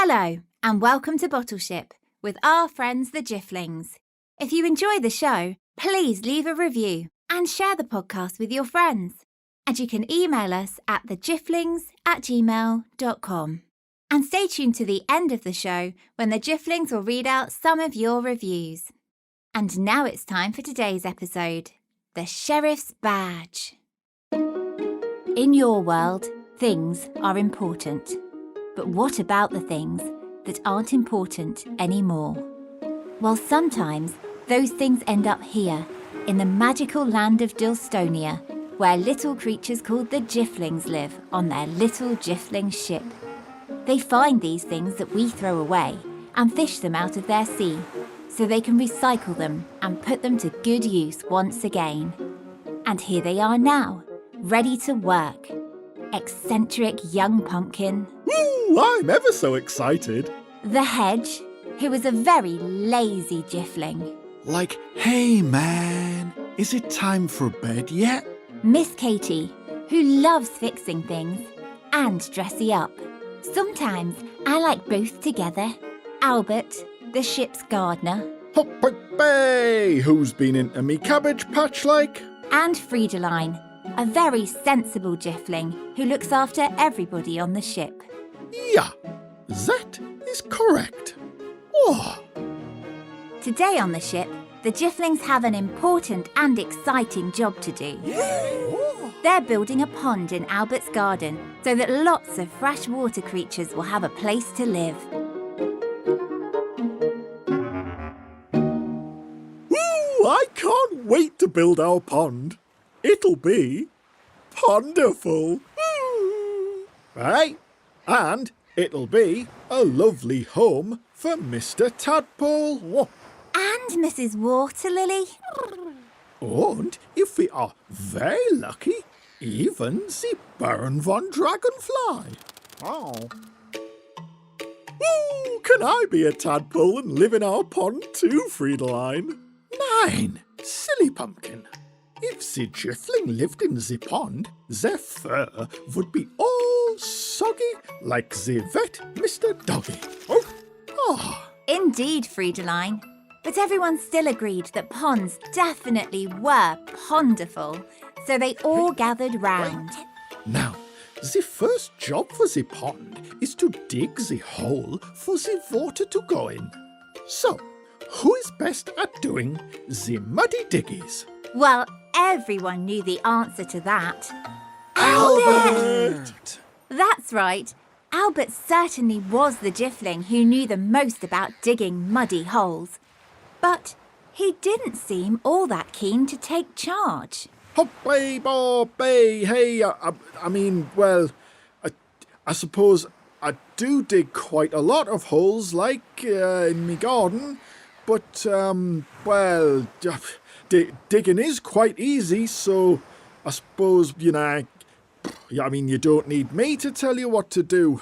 Hello and welcome to Bottleship with our friends the Jifflings. If you enjoy the show, please leave a review and share the podcast with your friends. And you can email us at thejiflings@gmail.com. And stay tuned to the end of the show when the Jifflings will read out some of your reviews. And now it's time for today's episode, The Sheriff's Badge. In your world, things are important. But what about the things that aren't important anymore? Well, sometimes those things end up here, in the magical land of Dilstonia, where little creatures called the Jifflings live on their little Jiffling ship. They find these things that we throw away and fish them out of their sea, so they can recycle them and put them to good use once again. And here they are now, ready to work. Eccentric young pumpkin. Woo! I'm ever so excited. The hedge, who is a very lazy Jiffling. Like, hey man, is it time for bed yet? Miss Katy, who loves fixing things and dressing up. Sometimes I like both together. Albert, the ship's gardener. Hop-bay! Who's been into me cabbage patch like? And Friedeline, a very sensible Jiffling who looks after everybody on the ship. Yeah, that is correct. Oh. Today on the ship, the Jifflings have an important and exciting job to do. They're building a pond in Albert's garden so that lots of freshwater creatures will have a place to live. Woo! I can't wait to build our pond. It'll be ponderful. Right? And it'll be a lovely home for Mr. Tadpole. And Mrs. Waterlily. And if we are very lucky, even the Baron von Dragonfly. Oh. Ooh, can I be a tadpole and live in our pond too, Friedeline? Nein, silly pumpkin. If the Jiffling lived in the pond, their fur would be all soggy like the vet Mr. Doggy. Oh. Indeed, Friedeline. But everyone still agreed that ponds definitely were ponderful, so they all gathered round. Now, the first job for the pond is to dig the hole for the water to go in. So, who is best at doing the muddy diggies? Well, everyone knew the answer to that. Albert! That's right. Albert certainly was the Jiffling who knew the most about digging muddy holes. But he didn't seem all that keen to take charge. Hop-bay, bob-bay, hey, I suppose I do dig quite a lot of holes, like in me garden, but, digging is quite easy, so I suppose, you don't need me to tell you what to do.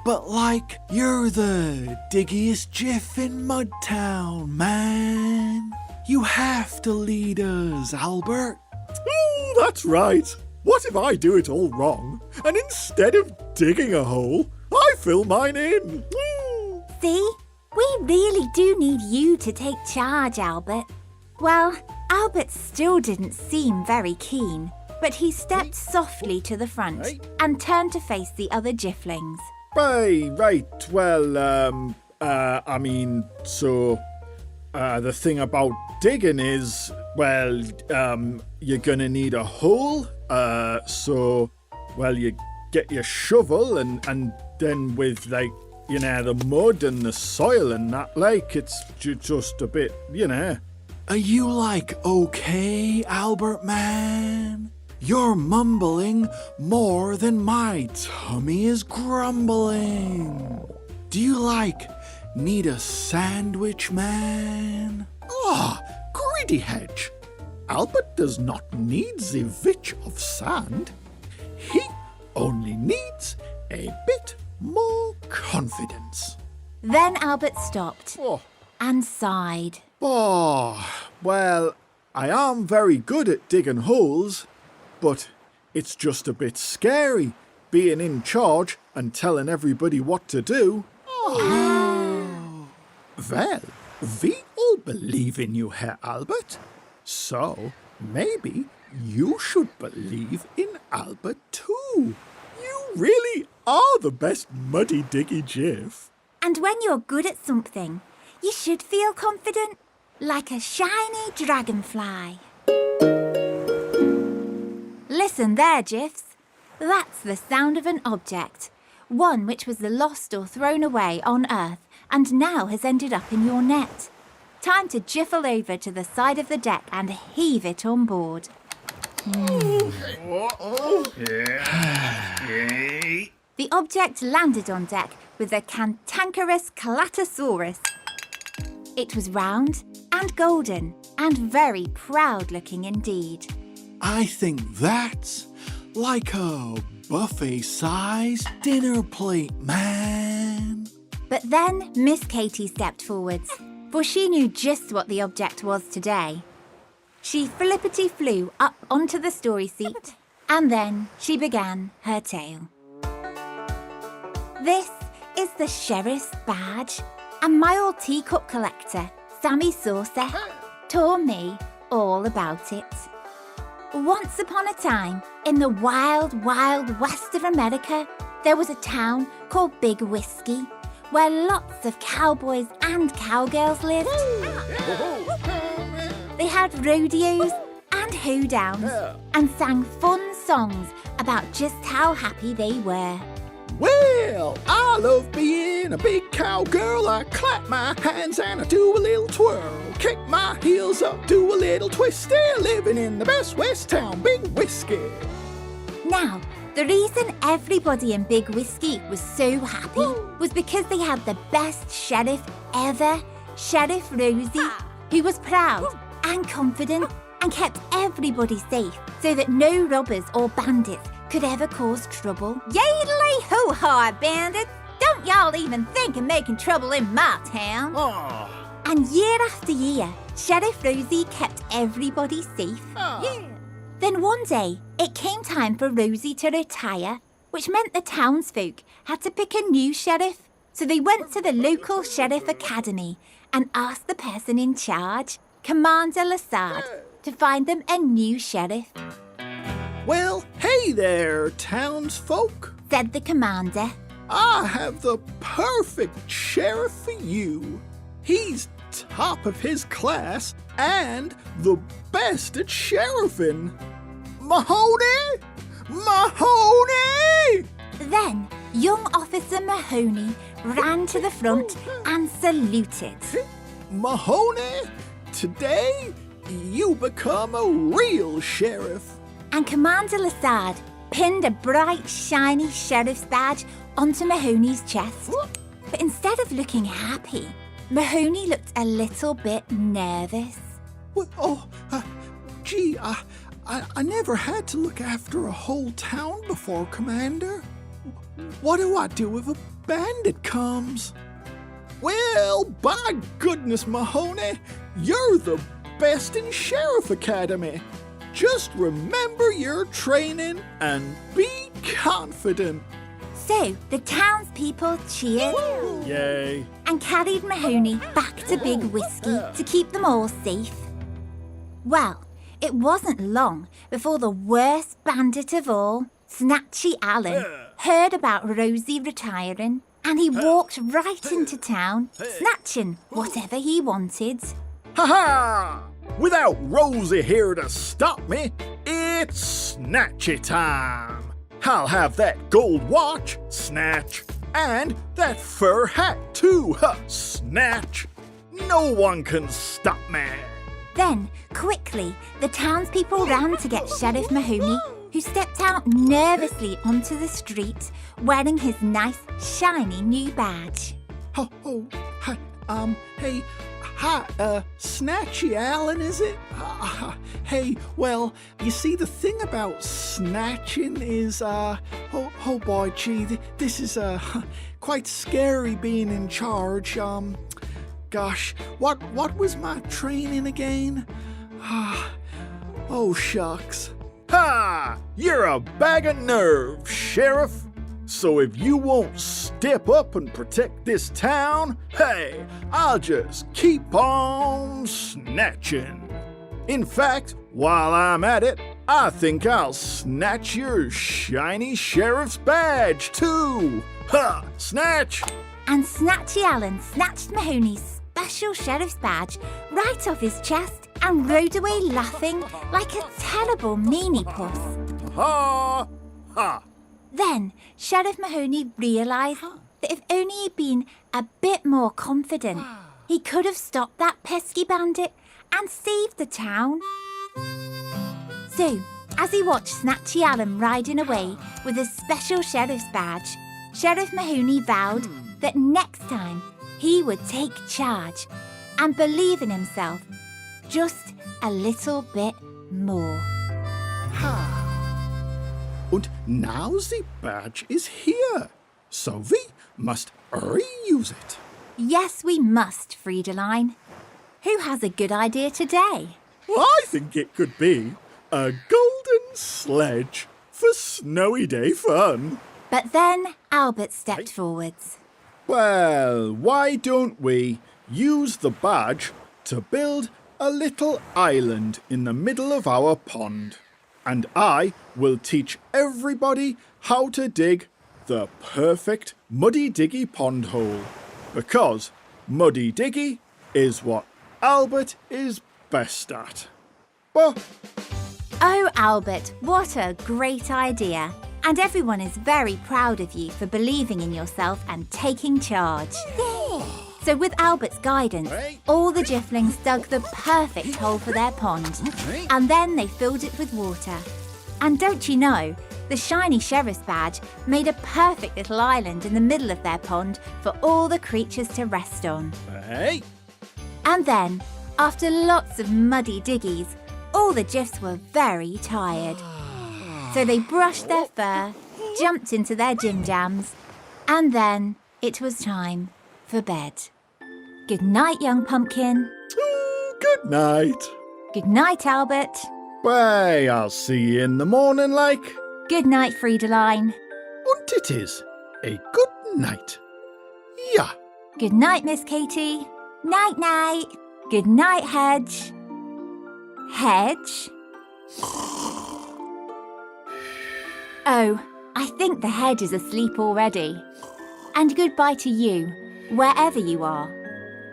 But like, you're the diggiest Jiff in Mudtown, man. You have to lead us, Albert. Ooh, that's right. What if I do it all wrong, and instead of digging a hole, I fill mine in? Ooh. See? We really do need you to take charge, Albert. Well, Albert still didn't seem very keen, but he stepped softly to the front and turned to face the other Jifflings. Right, well, the thing about digging is, you're gonna need a hole, you get your shovel and then with, the mud and the soil and that, it's just a bit, Are you, okay, Albert, man? You're mumbling more than my tummy is grumbling. Do you, need a sandwich, man? Greedy hedge. Albert does not need the vitch of sand. He only needs a bit more confidence. Then Albert stopped and sighed. I am very good at digging holes, but it's just a bit scary being in charge and telling everybody what to do. Well, we all believe in you, Herr Albert. So, maybe you should believe in Albert too. You really are the best muddy-diggy Jiff. And when you're good at something, you should feel confident, like a shiny dragonfly. Listen there, Jiffs. That's the sound of an object, one which was lost or thrown away on Earth and now has ended up in your net. Time to jiffle over to the side of the deck and heave it on board. The object landed on deck with a cantankerous Clatosaurus. It was round and golden and very proud-looking indeed. I think that's like a buffet-sized dinner plate, man. But then Miss Katy stepped forwards, for she knew just what the object was today. She flippity-flew up onto the story seat, and then she began her tale. This is the Sheriff's Badge, and my old teacup collector, Sammy Saucer, told me all about it. Once upon a time, in the wild, wild west of America, there was a town called Big Whiskey, where lots of cowboys and cowgirls lived. They had rodeos and hoedowns and sang fun songs about just how happy they were. Well, I love being a big cowgirl. I clap my hands and I do a little twirl. Kick my heels up, do a little twist. They're living in the best west town, Big Whiskey. Now, the reason everybody in Big Whiskey was so happy was because they had the best sheriff ever, Sheriff Rosie, who was proud and confident and kept everybody safe so that no robbers or bandits could ever cause trouble. Yay-ly-ho-ha, bandits! Don't y'all even think of making trouble in my town. And year after year, Sheriff Rosie kept everybody safe. Then one day, it came time for Rosie to retire, which meant the townsfolk had to pick a new sheriff. So they went to the local sheriff academy and asked the person in charge, Commander Lassard, to find them a new sheriff. Well, hey there, townsfolk, said the commander. I have the perfect sheriff for you. He's top of his class and the best at sheriffing. Mahoney! Mahoney! Then young Officer Mahoney ran to the front and saluted. Mahoney, today you become a real sheriff. And Commander Lassard pinned a bright, shiny sheriff's badge onto Mahoney's chest. But instead of looking happy, Mahoney looked a little bit nervous. Gee, I never had to look after a whole town before, Commander. What do I do if a bandit comes? Well, by goodness, Mahoney, you're the best in Sheriff Academy. Just remember your training and be confident. So the townspeople cheered. Yay. And carried Mahoney back to Big Whiskey to keep them all safe. Well, it wasn't long before the worst bandit of all, Snatchy Allen, heard about Rosie retiring, and he walked right into town, snatching whatever he wanted. Ha-ha! Without Rosie here to stop me, it's Snatchy time. I'll have that gold watch, snatch, and that fur hat too, snatch. No one can stop me. Then, quickly, the townspeople ran to get Sheriff Mahoney, who stepped out nervously onto the street, wearing his nice, shiny new badge. Hi, Snatchy Allen, is it? Hey, well, you see, the thing about snatching is, oh boy, gee, this is, quite scary being in charge. Gosh, what was my training again? Oh, shucks. Ha! You're a bag of nerves, Sheriff. So if you won't step up and protect this town, hey, I'll just keep on snatching. In fact, while I'm at it, I think I'll snatch your shiny sheriff's badge too. Ha! Snatch! And Snatchy Allen snatched Mahoney's special sheriff's badge right off his chest and rode away laughing like a terrible meanie puss. Ha! Ha! Then Sheriff Mahoney realised that if only he'd been a bit more confident, he could have stopped that pesky bandit and saved the town. So, as he watched Snatchy Allen riding away with his special sheriff's badge, Sheriff Mahoney vowed that next time he would take charge and believe in himself just a little bit more. Und now the badge is here, so we must reuse it. Yes, we must, Friedeline. Who has a good idea today? I think it could be a golden sledge for snowy day fun. But then Albert stepped forwards. Well, why don't we use the badge to build a little island in the middle of our pond? And I will teach everybody how to dig the perfect Muddy Diggy pond hole. Because Muddy Diggy is what Albert is best at. But Oh, Albert, what a great idea. And everyone is very proud of you for believing in yourself and taking charge. So with Albert's guidance, all the Jifflings dug the perfect hole for their pond. And then they filled it with water. And don't you know, the shiny sheriff's badge made a perfect little island in the middle of their pond for all the creatures to rest on. hey, And then, after lots of muddy diggies, all the Jiffs were very tired. So they brushed their fur, jumped into their gym jams, and then it was time for bed. Good night, young pumpkin. good night. Good night, Albert. Why, I'll see you in the morning, like. Good night, Friedeline. And it is a good night. Yeah. Good night, Miss Katy. Night-night. Good night, Hedge. Hedge? Oh, I think the hedge is asleep already. And goodbye to you, wherever you are.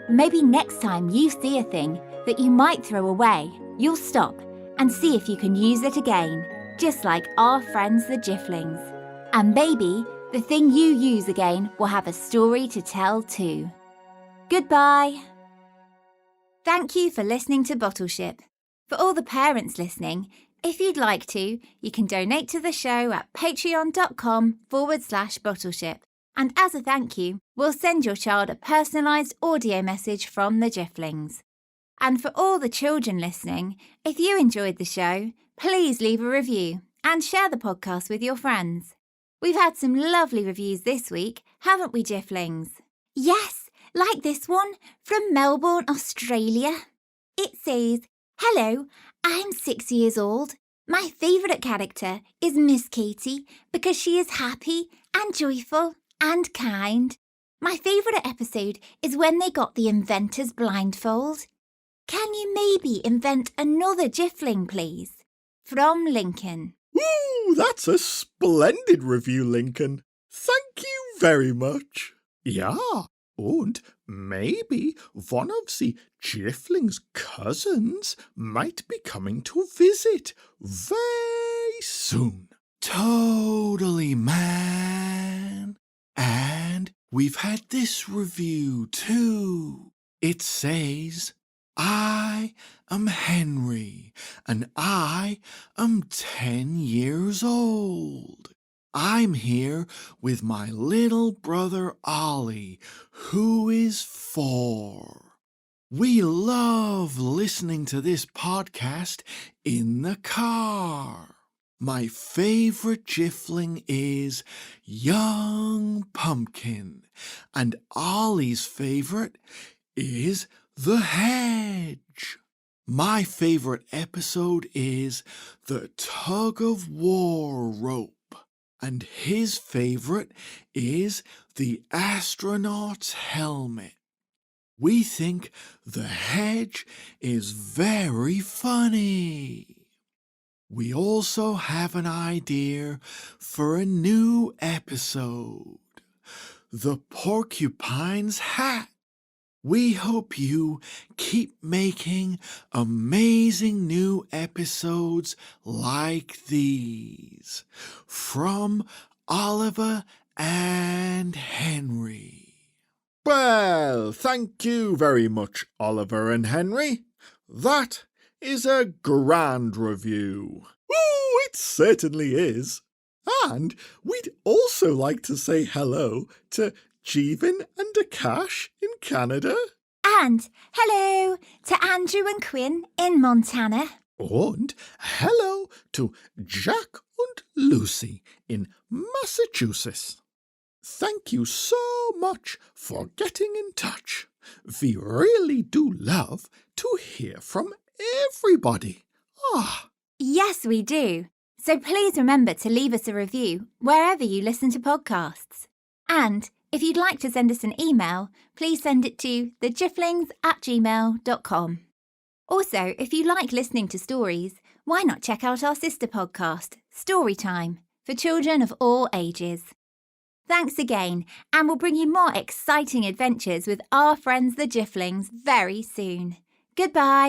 Maybe next time you see a thing that you might throw away, you'll stop and see if you can use it again, just like our friends the Jifflings. And maybe the thing you use again will have a story to tell too. Goodbye. Thank you for listening to Bottleship. For all the parents listening, if you'd like to, you can donate to the show at patreon.com/Bottleship. And as a thank you, we'll send your child a personalised audio message from the Jifflings. And for all the children listening, if you enjoyed the show, please leave a review and share the podcast with your friends. We've had some lovely reviews this week, haven't we, Jifflings? Yes, like this one from Melbourne, Australia. It says, "Hello, I'm 6 years old. My favourite character is Miss Katy because she is happy and joyful and kind. My favourite episode is when they got the inventor's blindfold. Can you maybe invent another Jiffling, please? From Lincoln." Ooh, that's a splendid review, Lincoln. Thank you very much. Yeah, and maybe one of the Jiffling's cousins might be coming to visit very soon. Totally, man. And we've had this review too. It says, "I am Henry, and I am 10 years old. I'm here with my little brother Ollie, who is 4. We love listening to this podcast in the car. My favorite Jiffling is Young Pumpkin, and Ollie's favorite is The Hedge. My favorite episode is The Tug of War Rope, and his favourite is the astronaut's helmet. We think the hedge is very funny. We also have an idea for a new episode, The Porcupine's Hat. We hope you keep making amazing new episodes like these from Oliver and Henry. Well, thank you very much, Oliver and Henry. That is a grand review. Oh, it certainly is. And we'd also like to say hello to Jeevan and Akash in Canada. And hello to Andrew and Quinn in Montana. And hello to Jack and Lucy in Massachusetts. Thank you so much for getting in touch. We really do love to hear from everybody. Yes, we do. So please remember to leave us a review wherever you listen to podcasts. And if you'd like to send us an email, please send it to thejifflings@gmail.com. Also, if you like listening to stories, why not check out our sister podcast, Storytime, for children of all ages. Thanks again, and we'll bring you more exciting adventures with our friends the Jifflings very soon. Goodbye.